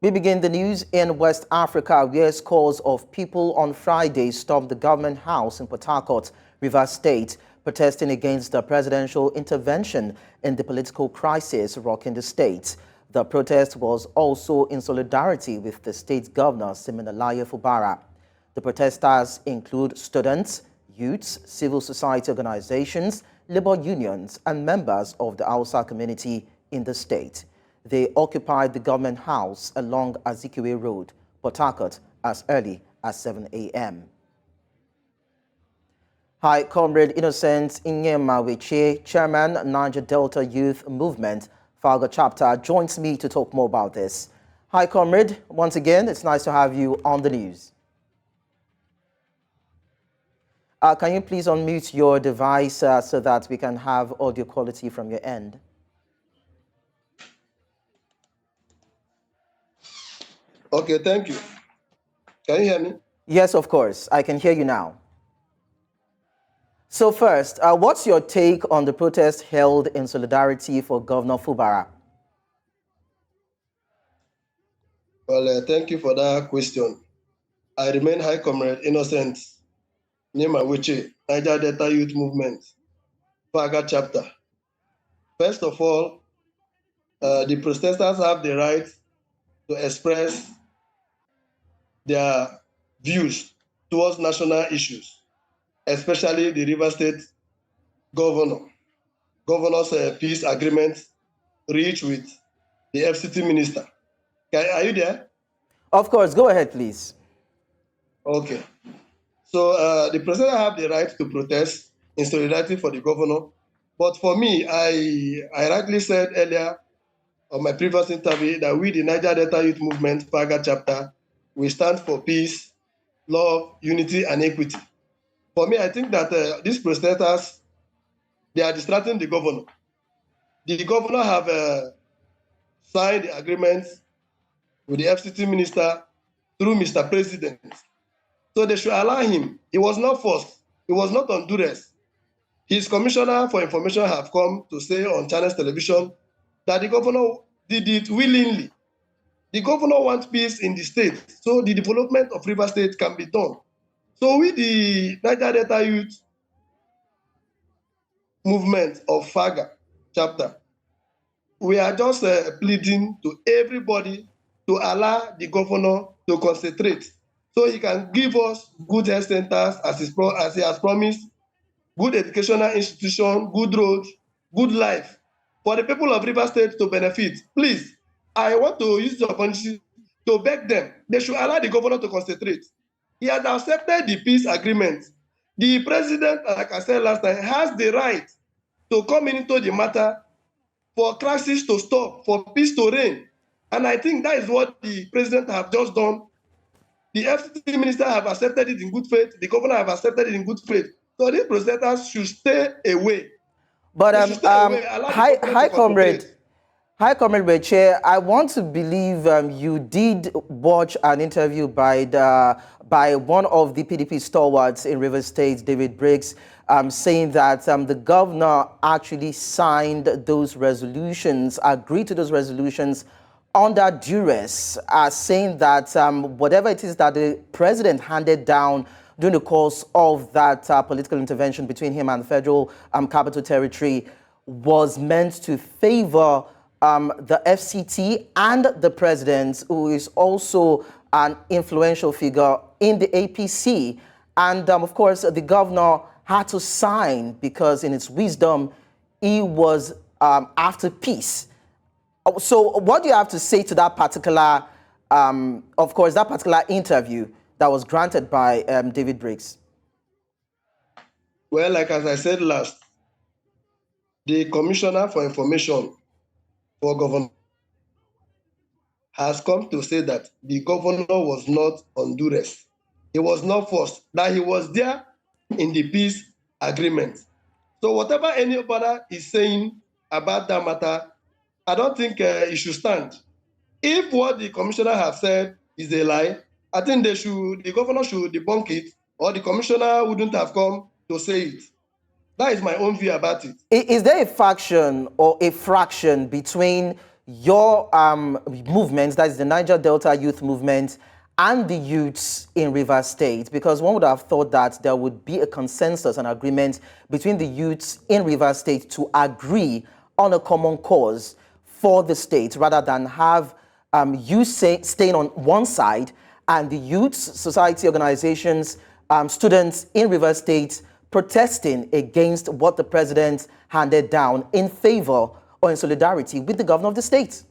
We begin the news in West Africa, where scores of people on Friday stormed the government house in Harcourt, Rivers State, protesting against the presidential intervention in the political crisis rocking the state. The protest was also in solidarity with the state governor, Siminalayi Fubara. The protesters include students, youths, civil society organizations, labor unions, and members of the Hausa community in the state. They occupied the government house along Azikiwe Road, Port Harcourt, as early as 7 a.m. Hi, Comrade Innocent Nyema Wechie, Chairman, Niger Delta Youth Movement, Phalga chapter, joins me to talk more about this. Hi, Comrade. Once again, it's nice to have you on the news. Can you please unmute your device so that we can have audio quality from your end? Okay, thank you. Can you hear me? Yes, of course. I can hear you now. So first, what's your take on the protest held in solidarity for Governor Fubara? Well, thank you for that question. I remain High Comrade Innocent Nyema Wechie, Niger Delta Youth Movement, Phalga chapter. First of all, the protesters have the right to express their views towards national issues, especially the Rivers State governor's peace agreement reached with the FCT minister. Are you there? Of course, go ahead, please. Okay. So the president have the right to protest in solidarity for the governor. But for me, I rightly said earlier on my previous interview that we, the Niger Delta Youth Movement, Phalga chapter, we stand for peace, love, unity, and equity. For me, I think that these protesters, they are distracting the governor. The governor have signed the agreement with the FCT minister through Mr. President. So they should allow him. It was not forced. It was not on duress. His commissioner for information have come to say on Channels Television that the governor did it willingly. The governor wants peace in the state, so the development of Rivers State can be done. So with the Niger Delta Youth Movement of Phalga chapter, we are just pleading to everybody to allow the governor to concentrate so he can give us good health centers as he has promised, good educational institution, good roads, good life for the people of Rivers State to benefit. Please, I want to use the opportunity to beg them. They should allow the governor to concentrate. He has accepted the peace agreement. The president, like I said last time, has the right to come into the matter for crisis to stop, for peace to reign. And I think that is what the president have just done. The FCT minister have accepted it in good faith. The governor have accepted it in good faith. So these protesters should stay away. But High Comrade Wechie, I want to believe you did watch an interview by one of the PDP stalwarts in Rivers State, David Briggs, saying that the governor actually signed those resolutions, agreed to those resolutions under duress, saying that whatever it is that the president handed down during the course of that political intervention between him and the federal capital territory was meant to favor the FCT and the president, who is also an influential figure in the APC. And of course, the governor had to sign because in its wisdom, he was after peace. So what do you have to say to that particular, of course, that particular interview that was granted by David Briggs? Well, like as I said last, the Commissioner for Information for Governor has come to say that the governor was not on duress. He was not forced, that he was there in the peace agreement. So whatever anybody is saying about that matter, I don't think it should stand. If what the commissioner have said is a lie, I think the governor should debunk it, or the commissioner wouldn't have come to say it. That is my own view about it. Is there a faction or a fraction between your movements, that is the Niger Delta Youth Movement, and the youths in Rivers State? Because one would have thought that there would be a consensus and agreement between the youths in Rivers State to agree on a common cause for the state, rather than have you staying on one side and the youth society organizations, students in Rivers State protesting against what the president handed down in favor or in solidarity with the governor of the state.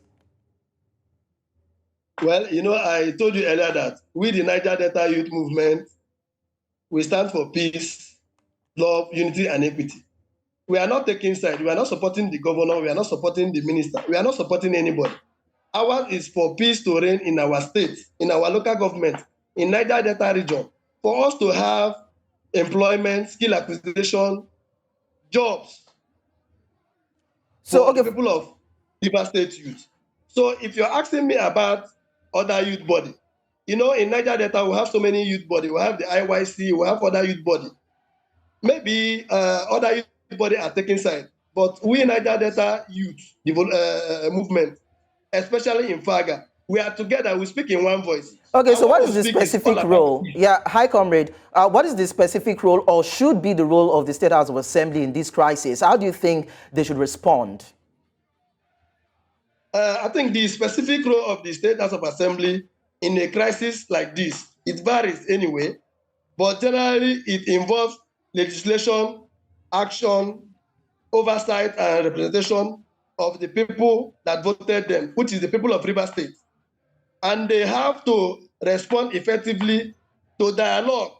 Well, I told you earlier that we, the Niger Delta Youth Movement, we stand for peace, love, unity, and equity. We are not taking side. We are not supporting the governor. We are not supporting the minister. We are not supporting anybody. Ours is for peace to reign in our state, in our local government, in Niger Delta region, for us to have employment, skill acquisition, jobs for the people of Rivers State youth. So if you're asking me about other youth body, in Niger Delta, we have so many youth body. We have the IYC, we have other youth body. Maybe other youth body are taking side, but we Niger Delta youth movement, especially in Phalga, we are together, we speak in one voice. Okay, so what is the specific role? Yeah, hi, comrade. What is the specific role, or should be the role, of the State House of Assembly in this crisis? How do you think they should respond? I think the specific role of the State House of Assembly in a crisis like this, it varies anyway, but generally it involves legislation, action, oversight, and representation of the people that voted them, which is the people of Rivers State. And they have to respond effectively to dialogue,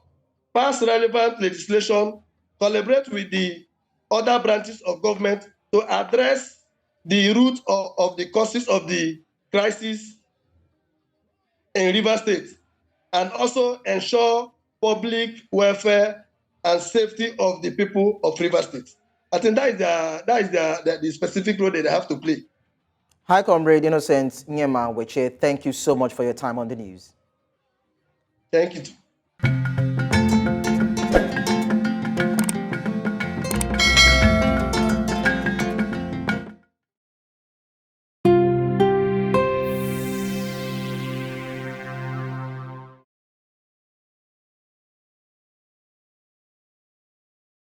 pass relevant legislation, collaborate with the other branches of government to address the root of the causes of the crisis in Rivers State, and also ensure public welfare and safety of the people of Rivers State. I think that is the specific role that they have to play. Hi, Comrade Innocent Nyema Wechie. Thank you so much for your time on the news. Thank you.